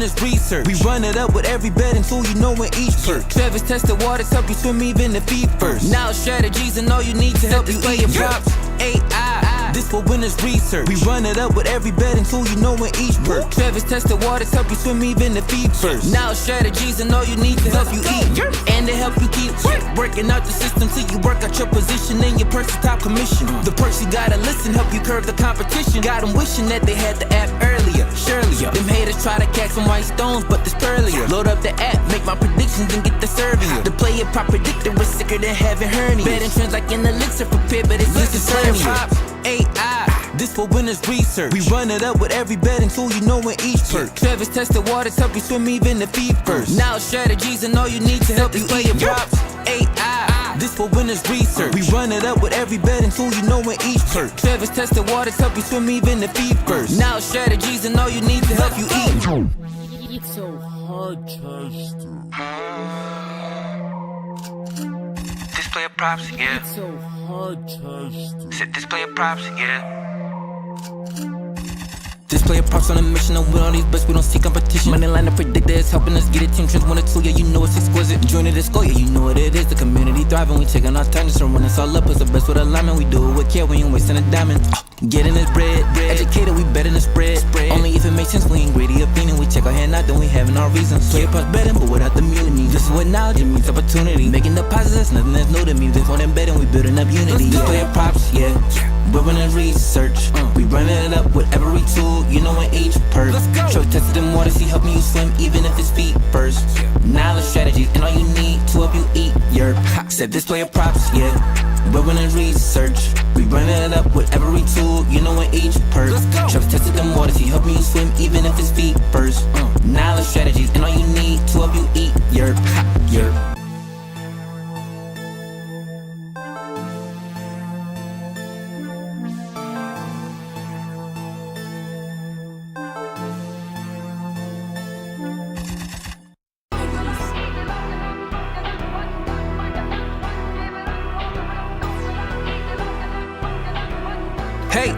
winners research. We run it up with every betting tool you know in each perk. Travis tested waters, help you swim even if feet first. Now strategies and all you need to help you PlayerProps.ai. This for winners research. We run it up with every betting tool you know in each perk. Travis tested waters, help you swim even if feet first. Now strategies and all you need to help you eat. And to help you keep working out the system till you work out your position and your person's top commission. The perks you gotta listen, help you curb the competition. Got them wishing that they had the app earlier. Surely, them haters try to catch some white stones, but this earlier. Load up the app, make my predictions and get the serving. The player prop predictor was sicker than having hernia. Betting trends like an elixir prepared, but it's just PlayerProps.ai. This for winners research. We run it up with every betting tool you know in each perk. Travis tested waters, help you swim even if feet first. Now strategies and all you need to help you PlayerProps.ai. This for winners research. We run it up with every betting tool you know in each perk. Travis tested waters, help you swim even if feet first. Now strategies and all you need to help you eat. It's so hard, Chester. This PlayerProps, yeah. It's so hard, Chester. Said this PlayerProps, yeah. This PlayerProps on a mission, and with all these bets we don't see competition. Money line the predictor is helping us get it. Team trends 1 or 2, yeah, you know it's exquisite. Join the score, yeah, you know what it is. The community thriving, we taking our time, just running us all up. It's the best with alignment, we do it with care, we ain't wasting a diamond. Getting this bread, educated, we better than spread. Only if it makes sense, we ain't greedy opinion. We check our hand out, then we having our reasons. PlayerProps betting, but without the mutiny. This is what knowledge it means opportunity. Making deposits, nothing that's new to me. This more than betting, we building up unity. This PlayerProps, yeah. We're running research. We running it up with every tool, you know in each perk. Show tested them waters, he helping you swim even if it's feet first. Knowledge strategies and all you need to help you eat your said this PlayerProps, yeah. We're running research. We running it up with every tool, you know in each perk. Show tested them waters, he helping you swim even if it's feet first. Knowledge strategies and all you need to help you eat your Hey,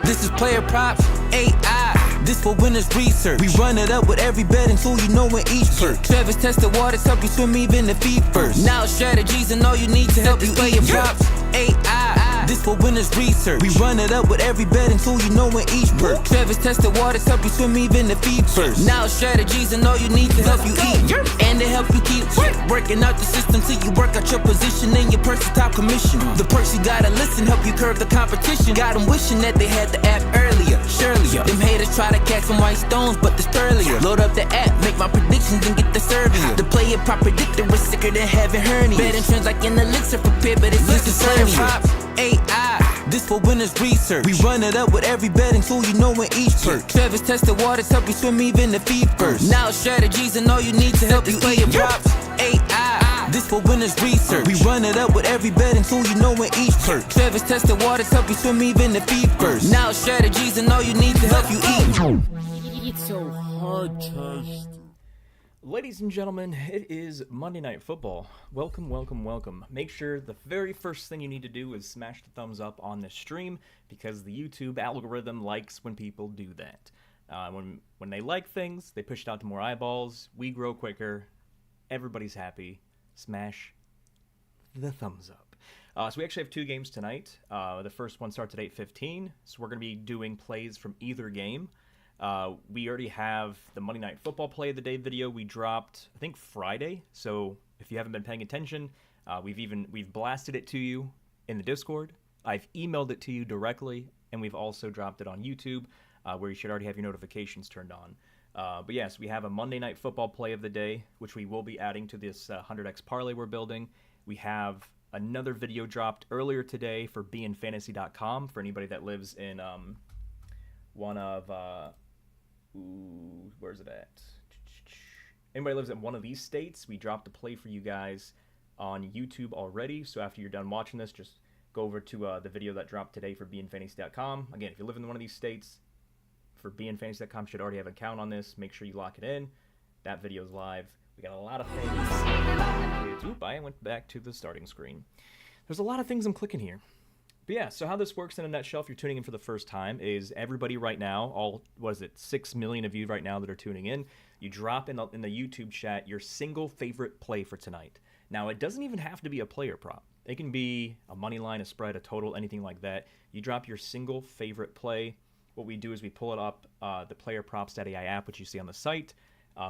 this is PlayerProps.ai. This for winners research. We run it up with every betting tool you know in each perk. Travis tested waters, help you swim even if feet first. Now strategies and all you need to help you PlayerProps.ai. This for winners research. We run it up with every betting tool you know in each perk. Travis tested waters, help you swim even if feet first. Now strategies and all you need to help you eat. And to help you keep working out the system till you work out your position and your person's top commission. The perks you gotta listen, help you curb the competition. Got them wishing that they had the app earlier. Surely, them haters try to catch some white stones, but this earlier. Load up the app, make my predictions and get the serving. The PlayerProps predictor was sicker than having hernia. Betting trends like an elixir prepared, but it's just PlayerProps.ai. This for winners research. We run it up with every betting tool you know in each perk. Travis tested waters, help you swim even if feet first. Now strategies and all you need to help you PlayerProps.ai. This for winners research. We run it up with every betting tool you know in each perk. Travis tested waters, help you swim even if feet first. Now strategies and all you need to help you eat. It's so hard, Chester. Ladies and gentlemen, it is Monday Night Football. Welcome, welcome, welcome. Make sure the very first thing you need to do is smash the thumbs up on this stream because the YouTube algorithm likes when people do that. When they like things, they push it out to more eyeballs, we grow quicker, everybody's happy. Smash the thumbs up. So we actually have 2 games tonight. The first one starts at 8:15, so we're going to be doing plays from either game. We already have the Monday Night Football Play of the Day video we dropped, I think, Friday. So if you haven't been paying attention, we've blasted it to you in the Discord. I've emailed it to you directly, and we've also dropped it on YouTube, where you should already have your notifications turned on. But yes, we have a Monday Night Football Play of the Day, which we will be adding to this 100x parlay we're building. We have another video dropped earlier today for beinfantasy.com for anybody that lives in one of where's it at? Anybody lives in one of these states, we dropped a play for you guys on YouTube already. So after you're done watching this, just go over to the video that dropped today for beinfantasy.com. Again, if you live in one of these states, for beinfantasy.com, should already have an account on this. Make sure you lock it in. That video is live. We got a lot of things. Oop, I went back to the starting screen. There's a lot of things I'm clicking here. But yeah, so how this works in a nutshell, if you're tuning in for the first time, is everybody right now, all, 6 million of you right now that are tuning in, you drop in the YouTube chat your single favorite play for tonight. Now, it doesn't even have to be a player prop. It can be a money line, a spread, a total, anything like that. You drop your single favorite play. What we do is we pull it up, the PlayerProps.ai app, which you see on the site.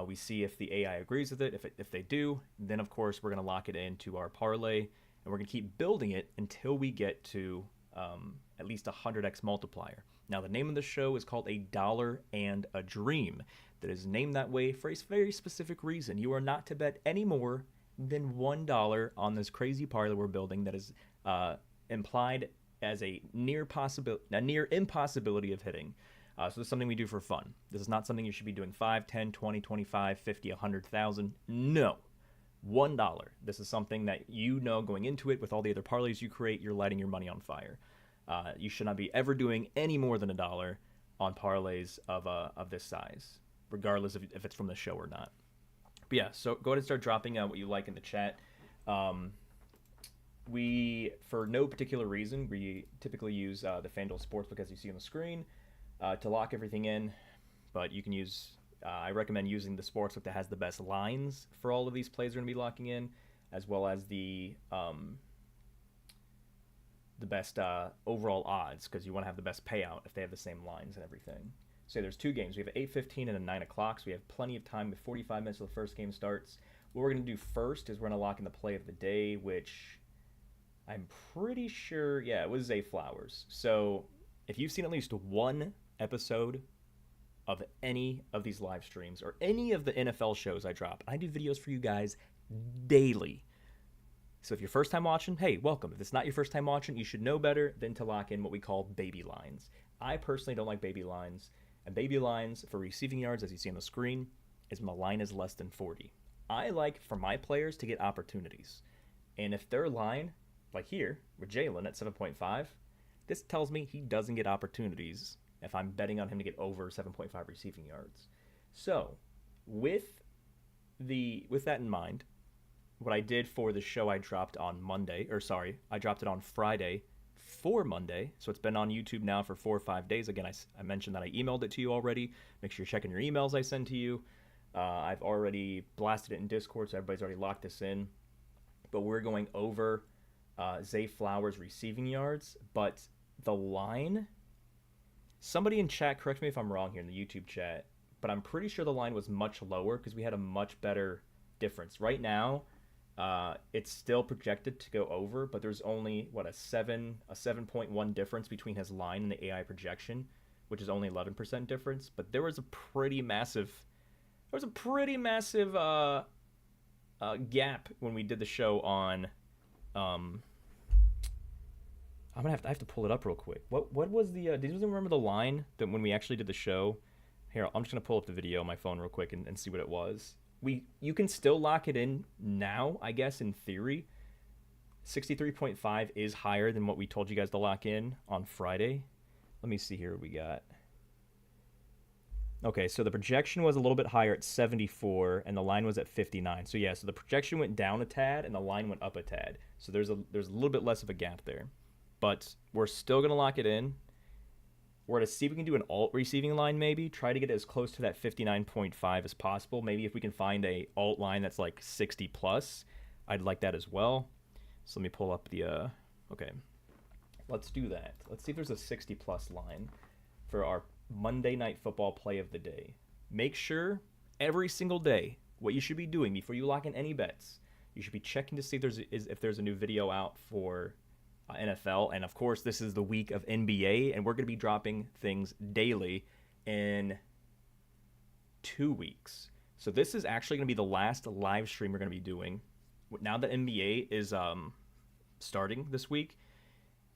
We see if the AI agrees with it. If they do, then of course we're going to lock it into our parlay, and we're going to keep building it until we get to at least a 100x multiplier. Now, the name of the show is called A Dollar and a Dream. That is named that way for a very specific reason. You are not to bet any more than $1 on this crazy parlay we're building that is implied as a near impossibility of hitting. So this is something we do for fun. This is not something you should be doing 5, 10, 20, 25, 50, 100,000. No. $1. This is something that you know going into it with all the other parlays you create, you're lighting your money on fire. You should not be ever doing any more than $1 on parlays of this size, regardless if it's from the show or not. But yeah, so go ahead and start dropping what you like in the chat. We, for no particular reason, we typically use the FanDuel Sportsbook, as you see on the screen, to lock everything in. But you can use, I recommend using the Sportsbook that has the best lines for all of these plays we're going to be locking in, as well as the best overall odds, because you want to have the best payout if they have the same lines and everything. So there's 2 games. We have an 8:15 and a 9 o'clock, so we have plenty of time with 45 minutes till the first game starts. What we're going to do first is we're going to lock in the play of the day, which I'm pretty sure, yeah, it was Zay Flowers. So if you've seen at least one episode of any of these live streams or any of the NFL shows I drop, I do videos for you guys daily. So if you're first time watching, hey, welcome. If it's not your first time watching, you should know better than to lock in what we call baby lines. I personally don't like baby lines. And baby lines for receiving yards, as you see on the screen, is when the line is less than 40. I like for my players to get opportunities. And if their line, like here, with Jalen at 7.5, this tells me he doesn't get opportunities if I'm betting on him to get over 7.5 receiving yards. So, with that in mind, what I did for the show I dropped on I dropped it on Friday for Monday, so it's been on YouTube now for 4 or 5 days. Again, I mentioned that I emailed it to you already. Make sure you're checking your emails I send to you. I've already blasted it in Discord, so everybody's already locked this in. But we're going over Zay Flowers receiving yards, but the line, somebody in chat, correct me if I'm wrong here in the YouTube chat, but I'm pretty sure the line was much lower because we had a much better difference. Right now, it's still projected to go over, but there's only a 7.1 difference between his line and the AI projection, which is only 11% difference. But there was a pretty massive gap when we did the show on. I have to pull it up real quick. What was the? Did you remember the line that when we actually did the show? Here, I'm just gonna pull up the video on my phone real quick and see what it was. You can still lock it in now, I guess, in theory. 63.5 is higher than what we told you guys to lock in on Friday. Let me see here what we got. Okay, so the projection was a little bit higher at 74, and the line was at 59. So yeah, so the projection went down a tad, and the line went up a tad. So there's a little bit less of a gap there. But we're still going to lock it in. We're going to see if we can do an alt receiving line maybe. Try to get as close to that 59.5 as possible. Maybe if we can find a alt line that's like 60 plus, I'd like that as well. So let me pull up the, okay. Let's do that. Let's see if there's a 60 plus line for our Monday Night Football play of the day. Make sure every single day what you should be doing before you lock in any bets, you should be checking to see if there's a new video out for NFL, and of course this is the week of NBA, and we're going to be dropping things daily in 2 weeks. So this is actually going to be the last live stream we're going to be doing. Now that NBA is starting this week,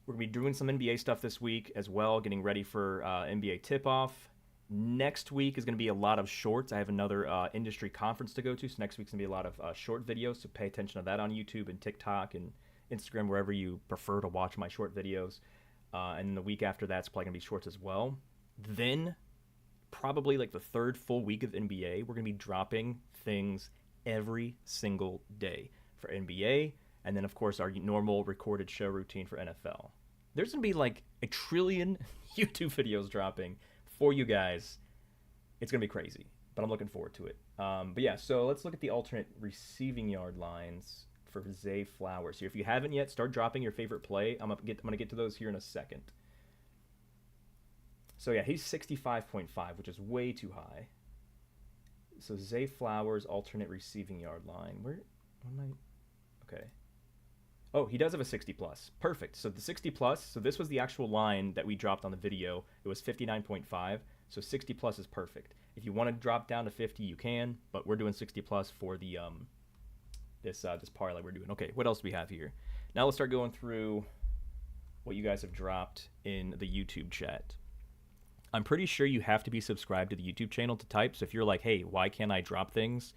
we're going to be doing some NBA stuff this week as well, getting ready for NBA tip-off. Next week is going to be a lot of shorts. I have another industry conference to go to, so next week's going to be a lot of short videos, so pay attention to that on YouTube and TikTok and Instagram, wherever you prefer to watch my short videos. And the week after that's probably going to be shorts as well. Then, probably like the third full week of NBA, we're going to be dropping things every single day for NBA. And then, of course, our normal recorded show routine for NFL. there's going to be like a trillion YouTube videos dropping for you guys. It's going to be crazy, but I'm looking forward to it. But yeah, so let's look at the alternate receiving yard lines for Zay Flowers here. If you haven't yet, start dropping your favorite play. I'm gonna get to those here in a second. So yeah, he's 65.5, which is way too high. So Zay Flowers alternate receiving yard line. Where am I? Okay. Oh, he does have a 60 plus. Perfect. So the 60 plus. So this was the actual line that we dropped on the video. It was 59.5. So 60 plus is perfect. If you want to drop down to 50, you can, but we're doing 60 plus for the this parlay we're doing. Okay, what else do we have here? Now let's start going through what you guys have dropped in the YouTube chat. I'm pretty sure you have to be subscribed to the YouTube channel to type. So if you're like, hey, why can't I drop things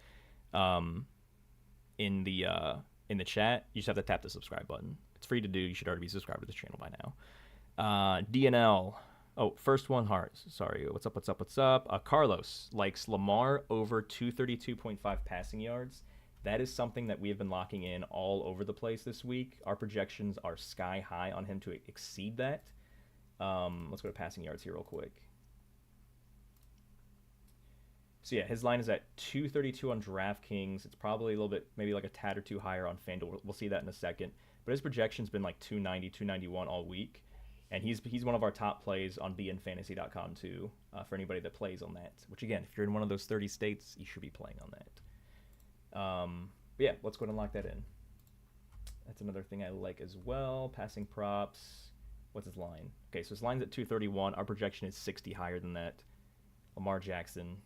in the chat, you just have to tap the subscribe button. It's free to do. You should already be subscribed to this channel by now. DNL. Oh, first one, hearts. Sorry. What's up? Carlos likes Lamar over 232.5 passing yards. That is something that we have been locking in all over the place this week. Our projections are sky high on him to exceed that. Let's go to passing yards here real quick. So yeah, his line is at 232 on DraftKings. It's probably a little bit, maybe like a tad or two higher on FanDuel. We'll see that in a second. But his projection's been like 290, 291 all week. And he's one of our top plays on bnfantasy.com too, for anybody that plays on that. Which again, if you're in one of those 30 states, you should be playing on that. But yeah, let's go ahead and lock that in. That's another thing I like as well. Passing props. What's his line? Okay, so his line's at 231. Our projection is 60 higher than that. Lamar Jackson,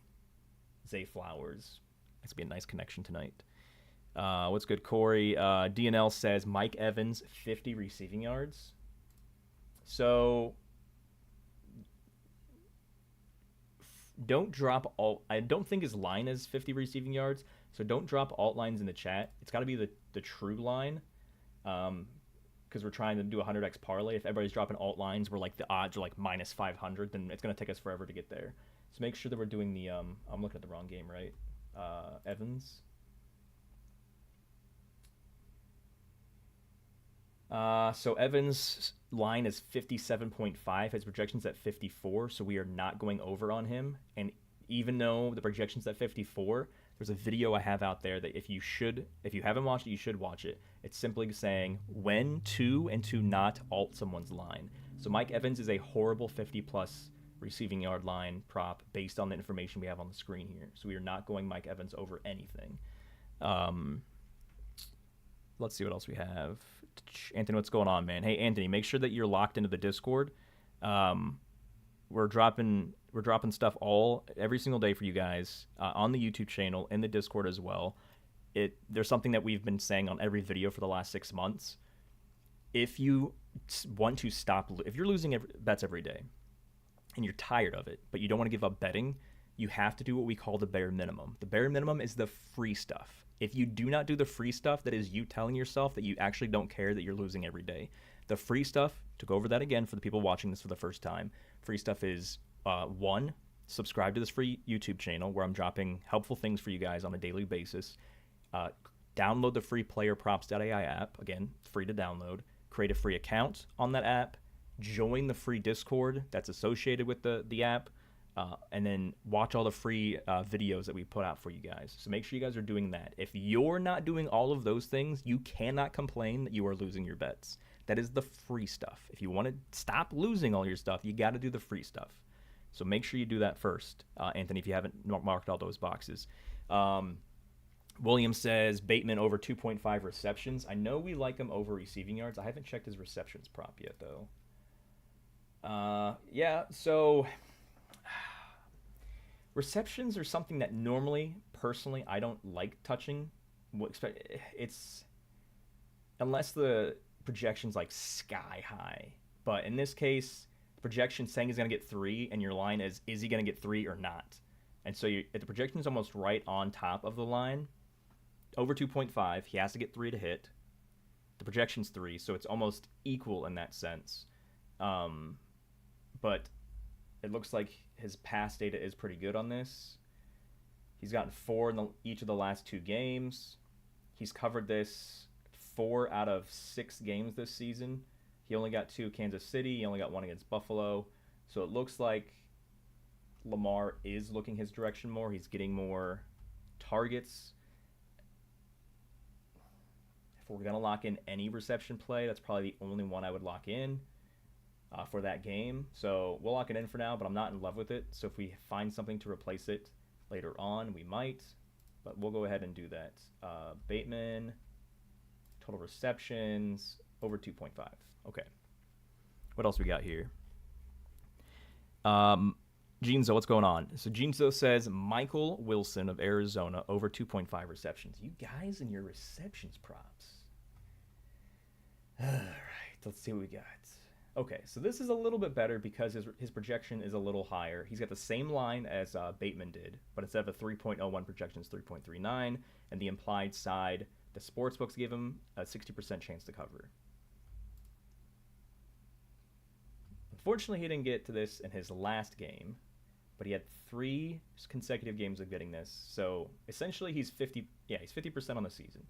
Zay Flowers. That's gonna be a nice connection tonight. What's good, Corey? DNL says Mike Evans 50 receiving yards. So don't drop alt. I don't think his line is 50 receiving yards. So don't drop alt lines in the chat. It's got to be the true line, because we're trying to do a 100x parlay. If everybody's dropping alt lines where like the odds are like minus 500, then it's gonna take us forever to get there. So make sure that we're doing the I'm looking at the wrong game, right? Evans. So Evans' line is 57.5. His projection's at 54, so we are not going over on him. And even though the projection's at 54, there's a video I have out there that if you haven't watched it, you should watch it. It's simply saying when to and to not alt someone's line. So Mike Evans is a horrible 50-plus receiving yard line prop based on the information we have on the screen here. So we are not going Mike Evans over anything. Let's see what else we have. Anthony, what's going on, man? Hey, Anthony, make sure that you're locked into the Discord. We're dropping stuff every single day for you guys on the YouTube channel, in the Discord as well. There's something that we've been saying on every video for the last 6 months. If you want to stop, if you're losing bets every day and you're tired of it, but you don't want to give up betting, you have to do what we call the bare minimum. The bare minimum is the free stuff. If you do not do the free stuff, that is you telling yourself that you actually don't care that you're losing every day. The free stuff, to go over that again for the people watching this for the first time, free stuff is, 1, subscribe to this free YouTube channel where I'm dropping helpful things for you guys on a daily basis. Download the free PlayerProps.ai app. Again, free to download. Create a free account on that app. Join the free Discord that's associated with the app. And then watch all the free videos that we put out for you guys. So make sure you guys are doing that. If you're not doing all of those things, you cannot complain that you are losing your bets. That is the free stuff. If you want to stop losing all your stuff, you got to do the free stuff. So make sure you do that first, Anthony, if you haven't marked all those boxes. William says Bateman over 2.5 receptions. I know we like him over receiving yards. I haven't checked his receptions prop yet, though. Yeah, so receptions are something that normally, personally, I don't like touching. It's unless the projection's like sky high. But in this case, the projection saying he's going to get 3, and your line is he going to get 3 or not? And so if the projection's almost right on top of the line, over 2.5, he has to get 3 to hit. The projection's 3, so it's almost equal in that sense. But it looks like his pass data is pretty good on this. He's gotten 4 in each of the last 2 games. He's covered this 4 out of 6 games this season. He only got 2 Kansas City. He only got 1 against Buffalo. So it looks like Lamar is looking his direction more. He's getting more targets. If we're going to lock in any reception play, that's probably the only one I would lock in for that game. So we'll lock it in for now, but I'm not in love with it. So if we find something to replace it later on, we might. But we'll go ahead and do that. Bateman, total receptions, over 2.5. Okay. What else we got here? Genzo, what's going on? So Genzo says Michael Wilson of Arizona over 2.5 receptions. You guys and your receptions props. All right, let's see what we got. Okay, so this is a little bit better because his projection is a little higher. He's got the same line as Bateman did, but instead of a 3.01 projection, it's 3.39, and the implied side, the sports books give him a 60% chance to cover. Unfortunately, he didn't get to this in his last game, but he had 3 consecutive games of getting this. So essentially, he's 50% on the season.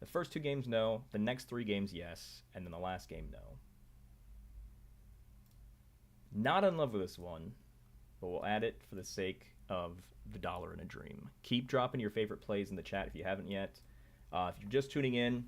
The first 2 games, no. The next 3 games, yes, and then the last game, no. Not in love with this one, but we'll add it for the sake of the dollar in a dream. Keep dropping your favorite plays in the chat if you haven't yet. If you're just tuning in,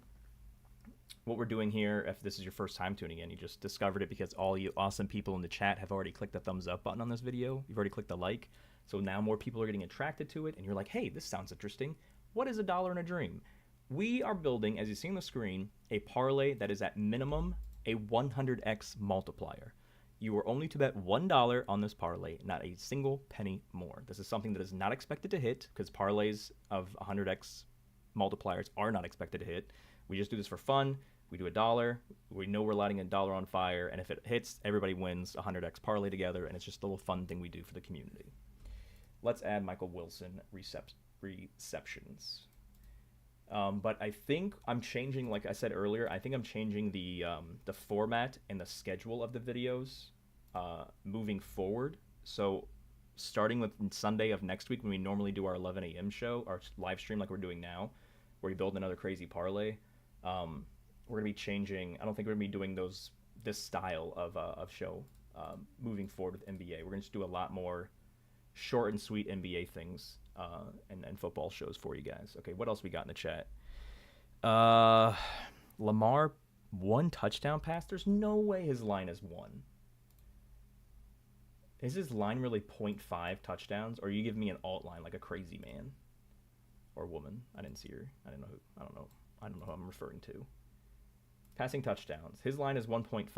what we're doing here, if this is your first time tuning in, you just discovered it because all you awesome people in the chat have already clicked the thumbs up button on this video. You've already clicked the like. So now more people are getting attracted to it, and you're like, hey, this sounds interesting. What is a dollar in a dream? We are building, as you see on the screen, a parlay that is at minimum a 100x multiplier. You are only to bet $1 on this parlay, not a single penny more. This is something that is not expected to hit because parlays of 100x multipliers are not expected to hit. We just do this for fun. We do $1. We know we're lighting $1 on fire, and if it hits, everybody wins 100x parlay together, and it's just a little fun thing we do for the community. Let's add Michael Wilson receptions. But I think I'm changing, like I said earlier, I think I'm changing the format and the schedule of the videos moving forward. So starting with Sunday of next week when we normally do our 11 a.m. show, our live stream like we're doing now, where we build another crazy parlay, we're going to be changing. I don't think we're going to be doing this style of show moving forward with NBA. We're going to do a lot more short and sweet NBA things and football shows for you guys. Okay, what else we got in the chat? Lamar, 1 touchdown pass? There's no way his line is 1. Is his line really 0.5 touchdowns, or are you giving me an alt line like a crazy man or woman? I didn't see her. I don't know who I'm referring to. Passing touchdowns. His line is 1.5.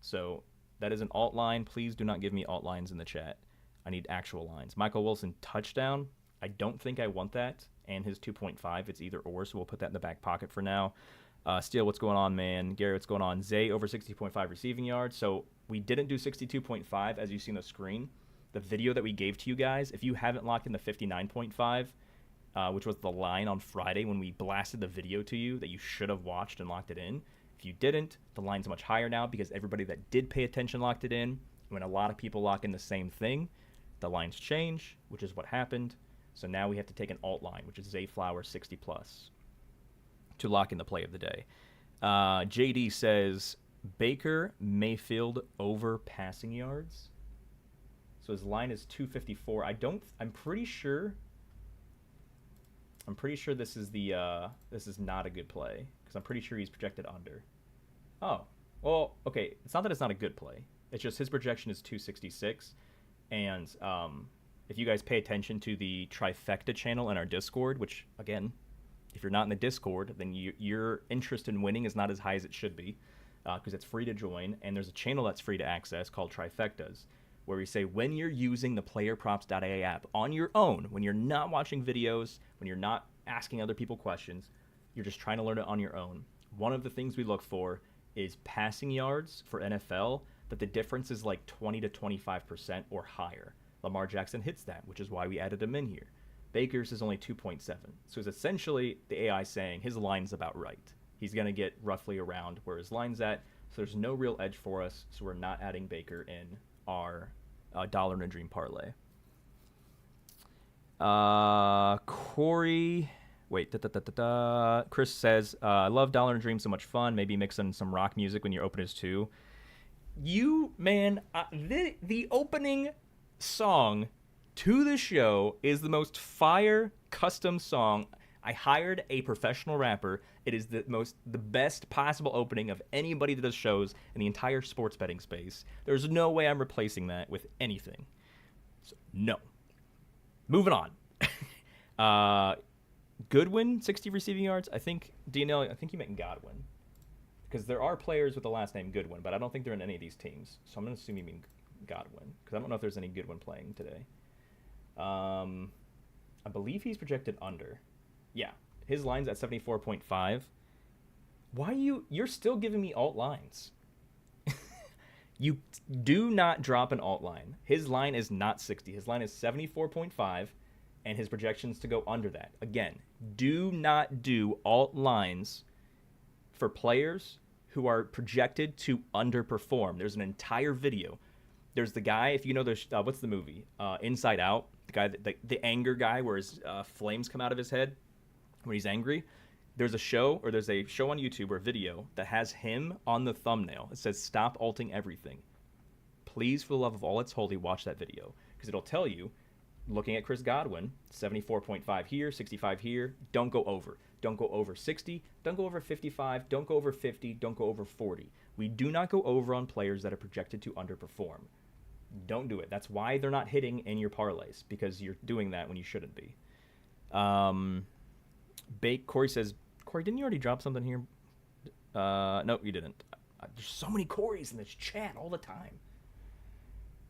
So that is an alt line. Please do not give me alt lines in the chat. I need actual lines. Michael Wilson touchdown. I don't think I want that. And his 2.5. It's either or, so we'll put that in the back pocket for now. Steele, what's going on, man? Gary, what's going on? Zay over 60.5 receiving yards. So we didn't do 62.5 as you see on the screen. The video that we gave to you guys, if you haven't locked in the 59.5, which was the line on Friday when we blasted the video to you that you should have watched and locked it in. If you didn't, the line's much higher now because everybody that did pay attention locked it in. When a lot of people lock in the same thing, the lines change, which is what happened. So now we have to take an alt line, which is Zayflower 60 plus, to lock in the play of the day. JD says Baker Mayfield over passing yards. So his line is 254. I'm pretty sure this is not a good play because I'm pretty sure he's projected under. Oh, well, okay. It's not that it's not a good play. It's just his projection is 266. And if you guys pay attention to the Trifecta channel in our Discord, which, again, if you're not in the Discord, then your interest in winning is not as high as it should be because it's free to join. And there's a channel that's free to access called Trifectas, where we say when you're using the PlayerProps.ai app on your own, when you're not watching videos, when you're not asking other people questions, you're just trying to learn it on your own. One of the things we look for is passing yards for NFL, that the difference is like 20 to 25% or higher. Lamar Jackson hits that, which is why we added him in here. Baker's is only 2.7. So it's essentially the AI saying his line's about right. He's going to get roughly around where his line's at. So there's no real edge for us. So we're not adding Baker in our dollar in a dream parlay. Corey, Wait. Chris says, I love Dollar and Dream, so much fun. Maybe mix in some rock music when your openers too. The opening song to the show is the most fire custom song. I hired a professional rapper. It is the best possible opening of anybody that does shows in the entire sports betting space. There's no way I'm replacing that with anything. So, no. Moving on. Goodwin, 60 receiving yards. I think, DNL, I think you meant Godwin. Because there are players with the last name Goodwin, but I don't think they're in any of these teams. So I'm going to assume you mean Godwin. Because I don't know if there's any Goodwin playing today. I believe he's projected under. Yeah, his line's at 74.5. Why you're still giving me alt lines? You do not drop an alt line. His line is not 60. His line is 74.5, and his projections to go under that. Again, do not do alt lines for players who are projected to underperform. There's an entire video. There's the guy, if you know, there's what's the movie? Inside Out. The guy, the anger guy, where his flames come out of his head when he's angry. There's a show on YouTube or a video that has him on the thumbnail. It says, "Stop alting everything." Please, for the love of all that's holy, watch that video, because it'll tell you, looking at Chris Godwin, 74.5 here, 65 here. Don't go over. Don't go over 60. Don't go over 55. Don't go over 50. Don't go over 40. We do not go over on players that are projected to underperform. Don't do it. That's why they're not hitting in your parlays, because you're doing that when you shouldn't be. Corey says, Corey, didn't you already drop something here? No, you didn't. There's so many Corys in this chat all the time.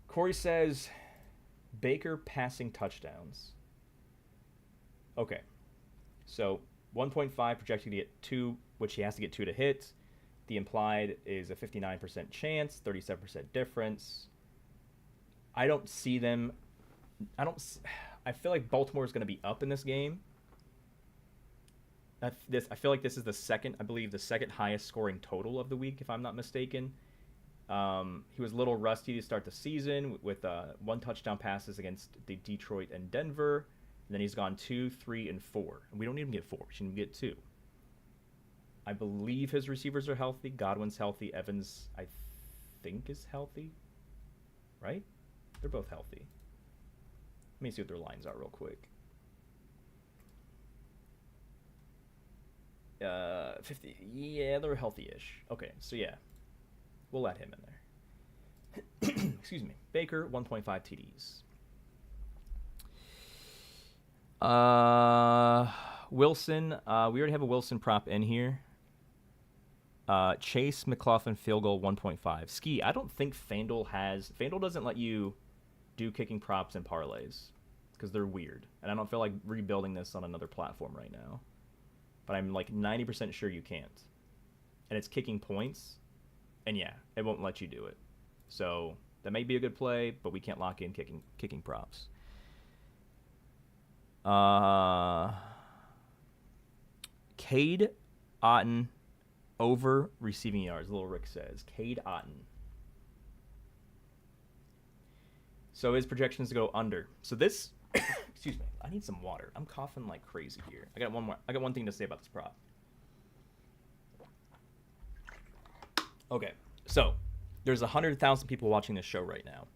Corey says, Baker passing touchdowns. Okay. So 1.5 projected to get 2, which he has to get 2 to hit. The implied is a 59% chance, 37% difference. I don't see them. I feel like Baltimore is going to be up in this game. I feel like this is the second highest scoring total of the week, if I'm not mistaken. He was a little rusty to start the season with 1 touchdown passes against the Detroit and Denver. And then he's gone 2, 3, and 4. And we don't need him to get 4. We should get 2. I believe his receivers are healthy. Godwin's healthy. Evans, I think, is healthy. Right? They're both healthy. Let me see what their lines are real quick. 50. Yeah, they're healthy-ish. Okay, so yeah. We'll let him in there. Excuse me. Baker, 1.5 TDs. Wilson, we already have a Wilson prop in here. Chase McLaughlin field goal 1.5. Ski, I don't think FanDuel doesn't let you do kicking props and parlays because they're weird. And I don't feel like rebuilding this on another platform right now. But I'm like 90% sure you can't. And it's kicking points. And yeah, it won't let you do it. So that may be a good play, but we can't lock in kicking props. Cade Otton over receiving yards, Little Rick says. Cade Otton. So his projections to go under. So this, excuse me, I need some water. I'm coughing like crazy here. I got one thing to say about this prop. Okay, so there's 100,000 people watching this show right now.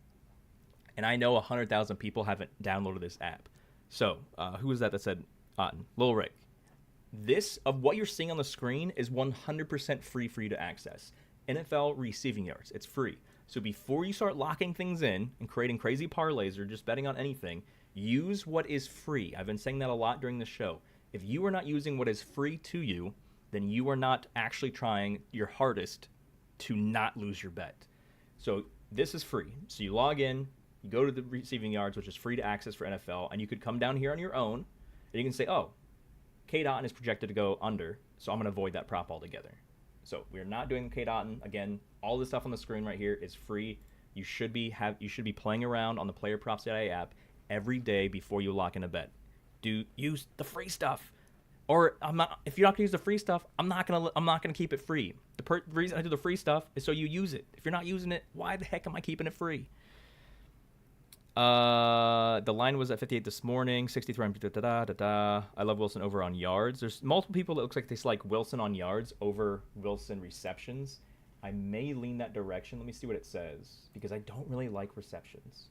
And I know 100,000 people haven't downloaded this app. So, who was that said Otton? Lil Rick. This, of what you're seeing on the screen, is 100% free for you to access. NFL receiving yards. It's free. So before you start locking things in and creating crazy parlays or just betting on anything, use what is free. I've been saying that a lot during the show. If you are not using what is free to you, then you are not actually trying your hardest to not lose your bet. So this is free. So you log in, you go to the receiving yards, which is free to access for NFL, and you could come down here on your own, and you can say, oh, Cade Otton is projected to go under, so I'm going to avoid that prop altogether. So we're not doing Cade Otton. Again, all this stuff on the screen right here is free. You should be playing around on the PlayerProps.ai app every day before you lock in a bet. Use the free stuff. Or if you're not gonna use the free stuff, I'm not gonna keep it free. The reason I do the free stuff is so you use it. If you're not using it, why the heck am I keeping it free? The line was at 58 this morning, 63. I love Wilson over on yards. There's multiple people that looks like they like Wilson on yards over Wilson receptions. I may lean that direction. Let me see what it says because I don't really like receptions.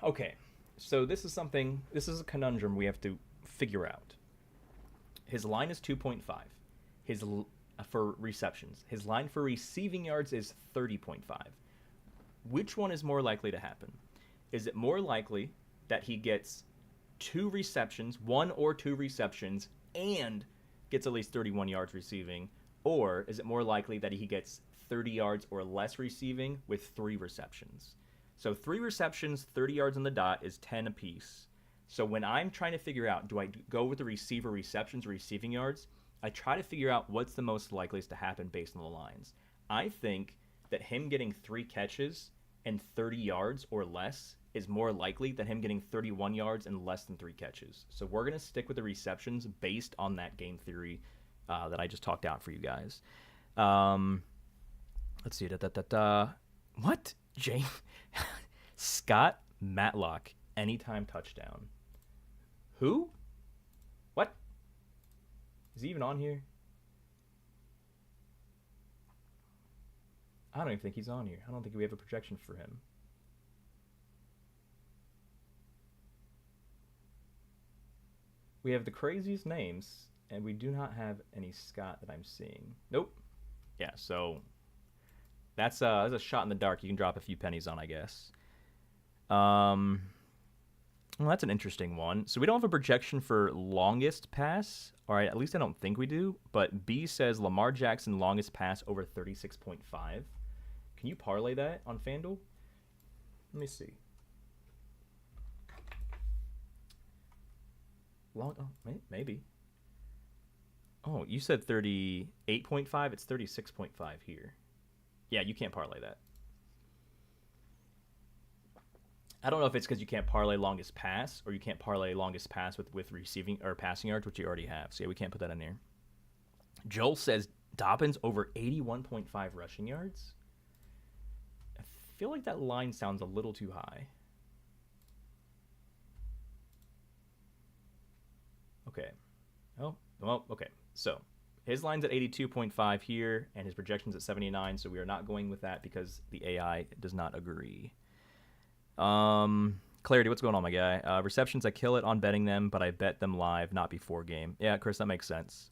Okay. So this is a conundrum we have to figure out. His line is 2.5. His for receptions. His line for receiving yards is 30.5. Which one is more likely to happen? Is it more likely that he gets 2 receptions, 1 or 2 receptions, and gets at least 31 yards receiving? Or is it more likely that he gets 30 yards or less receiving with 3 receptions? So 3 receptions, 30 yards on the dot is 10 apiece. So when I'm trying to figure out, do I go with the receiver receptions or receiving yards, I try to figure out what's the most likeliest to happen based on the lines. I think that him getting 3 catches and 30 yards or less is more likely than him getting 31 yards and less than 3 catches. So we're going to stick with the receptions based on that game theory that I just talked out for you guys. Let's see. What? Jay? Scott Matlock, anytime touchdown. Who? What? Is he even on here? I don't even think he's on here. I don't think we have a projection for him. We have the craziest names, and we do not have any Scott that I'm seeing. Nope. Yeah, so that's a shot in the dark you can drop a few pennies on, I guess. Well, that's an interesting one. So we don't have a projection for longest pass. All right, at least I don't think we do. But B says Lamar Jackson longest pass over 36.5. Can you parlay that on FanDuel? Let me see. Maybe. Oh, you said 38.5. It's 36.5 here. Yeah, you can't parlay that. I don't know if it's because you can't parlay longest pass or you can't parlay longest pass with receiving or passing yards, which you already have. So yeah, we can't put that in there. Joel says Dobbins over 81.5 rushing yards. I feel like that line sounds a little too high. Okay. Oh, well, okay. So his line's at 82.5 here, and his projection's at 79, so we are not going with that because the AI does not agree. Clarity, what's going on, my guy? Receptions, I kill it on betting them, but I bet them live, not before game. Yeah, Chris, that makes sense.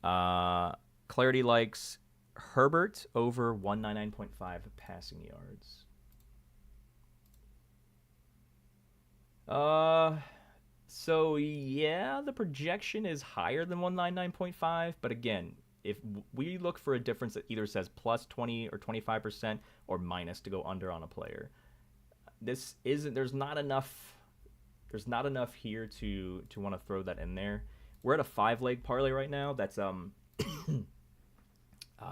Clarity likes Herbert over 199.5 passing yards. So yeah, the projection is higher than 199.5, but again, if we look for a difference that either says plus 20 or 25% or minus to go under on a player, there's not enough here to want to throw that in there. We're at a 5-leg parlay right now. That's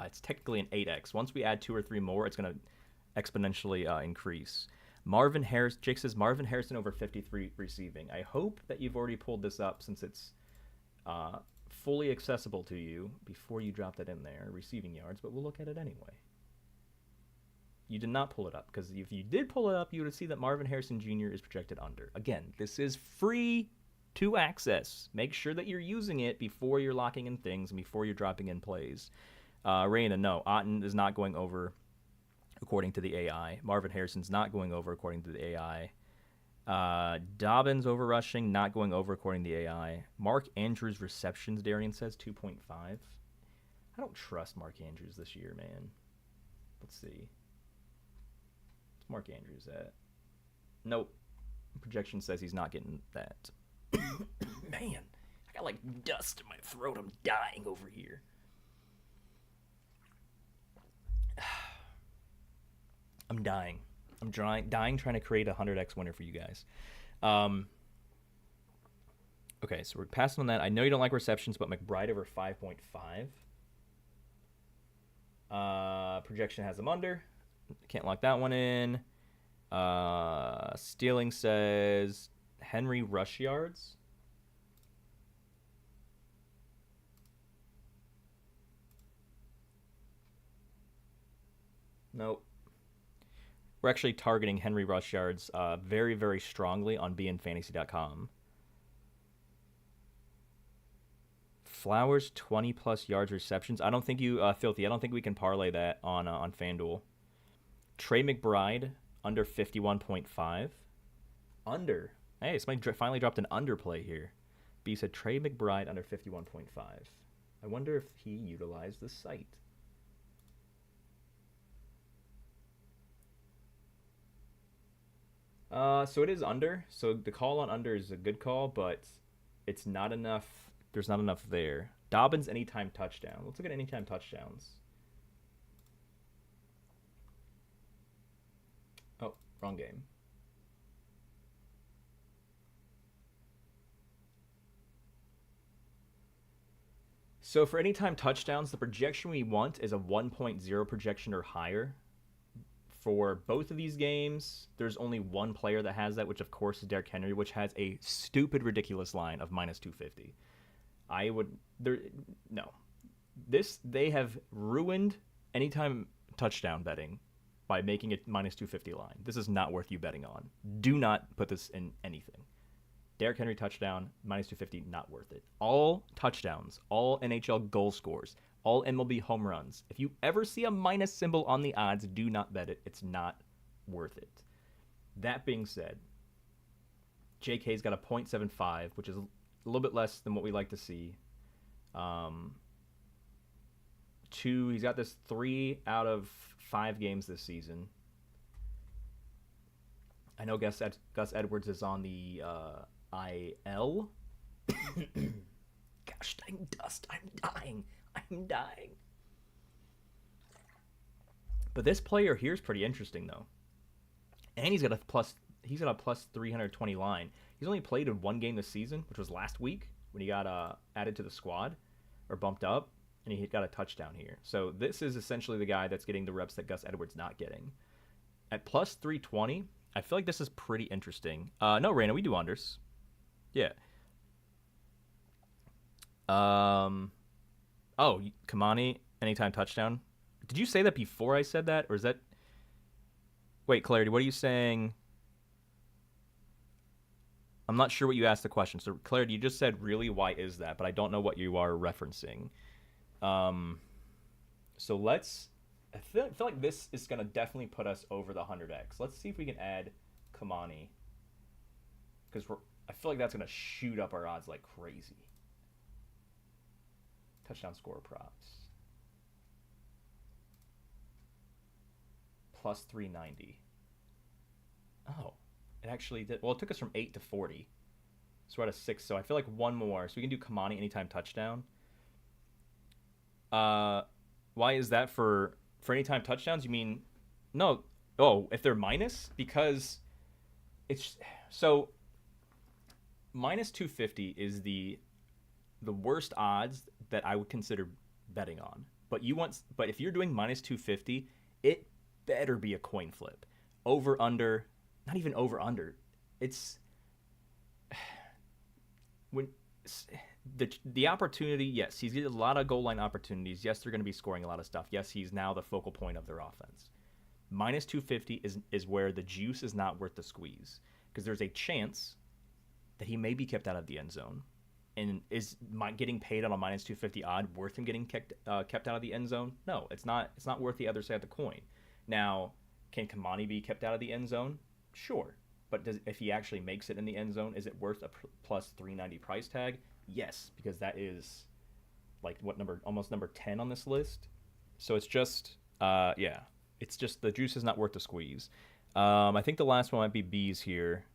it's technically an 8x. Once we add 2 or 3 more, it's going to exponentially increase. Jake says Marvin Harrison over 53 receiving. I hope that you've already pulled this up since it's fully accessible to you before you drop that in there, receiving yards, but we'll look at it anyway. You did not pull it up, because if you did pull it up, you would see that Marvin Harrison Jr. is projected under. Again, this is free to access. Make sure that you're using it before you're locking in things and before you're dropping in plays. Raina, no. Otten is not going over according to the AI. Marvin Harrison's not going over according to the AI. Dobbins over rushing, not going over according to the AI. Mark Andrews receptions, Darian says 2.5. I don't trust Mark Andrews this year, man. Let's see. What's Mark Andrews at? Nope. Projection says he's not getting that. Man, I got like dust in my throat. I'm dying over here. I'm dying. I'm dying trying to create a 100x winner for you guys. Okay, so we're passing on that. I know you don't like receptions, but McBride over 5.5. Projection has him under. Can't lock that one in. Stealing says Henry rush yards. Nope. We're actually targeting Henry rush yards very, very strongly on bnfantasy.com. Flowers 20+ yards receptions. I don't think you Filthy. I don't think we can parlay that on FanDuel. Trey McBride under 51.5. Under. Hey, somebody finally dropped an underplay here. B said Trey McBride under 51.5. I wonder if he utilized the site. So it is under. So the call on under is a good call, but it's not enough. There's not enough there. Dobbins anytime touchdown. Let's look at anytime touchdowns. Oh, wrong game. So for anytime touchdowns, the projection we want is a 1.0 projection or higher. For both of these games, there's only one player that has that, which of course is Derrick Henry, which has a stupid, ridiculous line of -250. They have ruined anytime touchdown betting by making it -250 line. This is not worth you betting on. Do not put this in anything. Derrick Henry touchdown, -250, not worth it. All touchdowns, all NHL goal scores, all MLB home runs. If you ever see a minus symbol on the odds, do not bet it. It's not worth it. That being said, JK's got a .75, which is a little bit less than what we like to see. He's got this 3 out of 5 games this season. I know Gus Edwards is on the IL. Gosh dang dust, I'm dying. But this player here is pretty interesting though. And he's got a plus 320 line. He's only played in 1 game this season, which was last week when he got added to the squad or bumped up, and he got a touchdown here. So this is essentially the guy that's getting the reps that Gus Edwards not getting. At plus 320, I feel like this is pretty interesting. No, Raina, we do unders. Yeah. Oh, Kamani, anytime touchdown. Did you say that before I said that, or is that... Wait, Clarity, what are you saying? I'm not sure what you asked the question. So, Clarity, you just said, really, why is that? But I don't know what you are referencing. So let's... I feel like this is going to definitely put us over the 100x. Let's see if we can add Kamani. Because I feel like that's going to shoot up our odds like crazy. Touchdown score props. Plus 390. Oh, it actually did. Well, it took us from 8 to 40. So we're at a 6. So I feel like one more. So we can do Kamani anytime touchdown. Why is that for anytime touchdowns? You mean no? Oh, if they're minus, because it's so minus 250 is the worst odds that I would consider betting on. But if you're doing minus 250, it better be a coin flip. Over under, not even over under. It's when the opportunity, yes, he's getting a lot of goal line opportunities. Yes, they're going to be scoring a lot of stuff. Yes, he's now the focal point of their offense. Minus 250 is where the juice is not worth the squeeze, because there's a chance that he may be kept out of the end zone. And is getting paid on a minus 250 odd worth him getting kept out of the end zone? No, it's not. It's not worth the other side of the coin. Now, can Kamani be kept out of the end zone? Sure. But if he actually makes it in the end zone, is it worth a plus 390 price tag? Yes, because that is like what number? Almost number 10 on this list. So it's just, it's just the juice is not worth the squeeze. I think the last one might be B's here.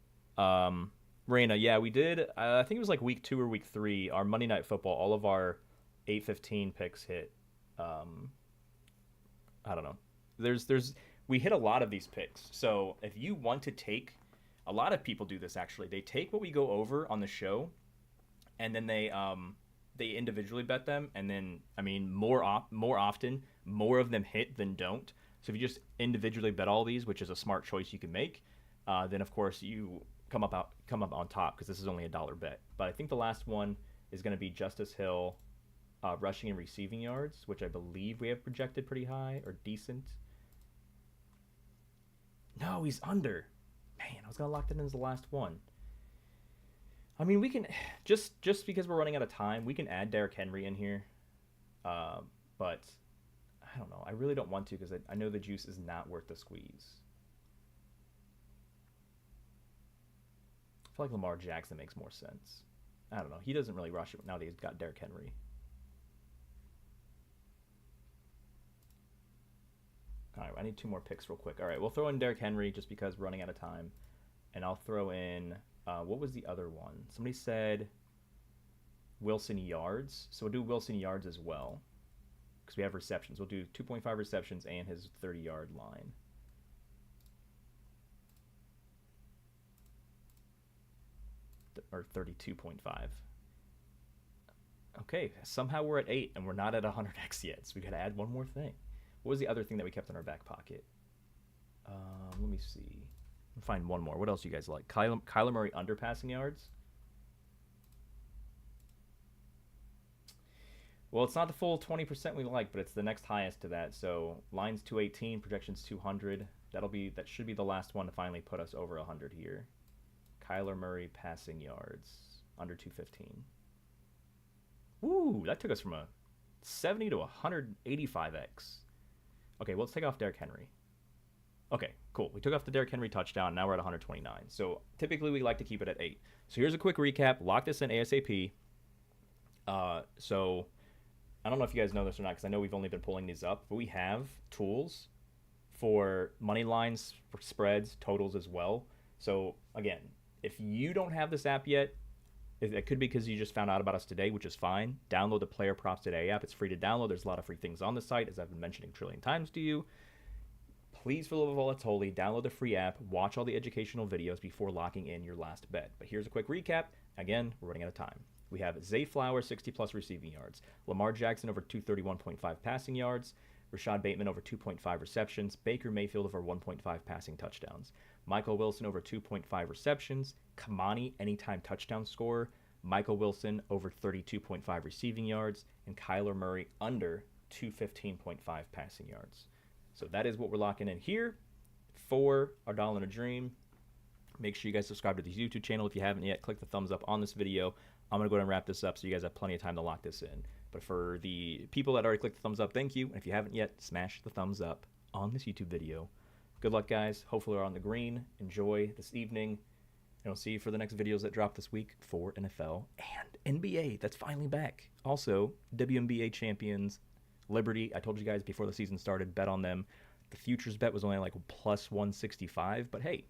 Raina, yeah, we did. I think it was like week 2 or week 3. Our Monday Night Football, all of our 8:15 picks hit. I don't know. We hit a lot of these picks. So if you want to take, a lot of people do this actually. They take what we go over on the show, and then they individually bet them, and then more often, more of them hit than don't. So if you just individually bet all these, which is a smart choice you can make, then of course you come up on top, because this is only $1 bet. But I think the last one is going to be Justice Hill, rushing and receiving yards, which I believe we have projected pretty high or decent. No, he's under. Man, I was going to lock that in as the last one. I mean, we can, just because we're running out of time, we can add Derrick Henry in here. But I don't know. I really don't want to because I know the juice is not worth the squeeze. I feel like Lamar Jackson makes more sense. I don't know. He doesn't really rush it now that he's got Derrick Henry. All right, I need 2 more picks real quick. All right, we'll throw in Derrick Henry just because we're running out of time. And I'll throw in, what was the other one? Somebody said Wilson yards. So we'll do Wilson yards as well because we have receptions. We'll do 2.5 receptions and his 30-yard line. Or 32.5. Okay, somehow we're at 8 and we're not at 100x yet. So we got to add one more thing. What was the other thing that we kept in our back pocket? Let me see. I'll find one more. What else do you guys like? Kyler Murray under passing yards. Well, it's not the full 20% we like, but it's the next highest to that. So lines 218, projections 200. That should be the last one to finally put us over 100 here. Kyler Murray passing yards under 215. Woo, that took us from a 70 to 185x. Okay, well, let's take off Derrick Henry. Okay, cool. We took off the Derrick Henry touchdown. Now we're at 129. So typically we like to keep it at 8. So here's a quick recap. Lock this in ASAP. So I don't know if you guys know this or not because I know we've only been pulling these up, but we have tools for money lines, for spreads, totals as well. So again, if you don't have this app yet, it could be because you just found out about us today, which is fine. Download the PlayerProps.ai app. It's free to download. There's a lot of free things on the site, as I've been mentioning a trillion times to you. Please, for the love of all that's holy, download the free app. Watch all the educational videos before locking in your last bet. But here's a quick recap. Again, we're running out of time. We have Zay Flowers, 60-plus receiving yards. Lamar Jackson over 231.5 passing yards. Rashad Bateman over 2.5 receptions. Baker Mayfield over 1.5 passing touchdowns. Michael Wilson over 2.5 receptions. Kamani anytime touchdown scorer. Michael Wilson over 32.5 receiving yards. And Kyler Murray under 215.5 passing yards. So that is what we're locking in here for our Dollar in a Dream. Make sure you guys subscribe to this YouTube channel if you haven't yet. Click the thumbs up on this video. I'm going to go ahead and wrap this up so you guys have plenty of time to lock this in. But for the people that already clicked the thumbs up, thank you. And if you haven't yet, smash the thumbs up on this YouTube video. Good luck, guys. Hopefully we're on the green. Enjoy this evening. And I'll see you for the next videos that drop this week for NFL and NBA. That's finally back. Also, WNBA champions, Liberty. I told you guys before the season started, bet on them. The futures bet was only like plus 165. But hey,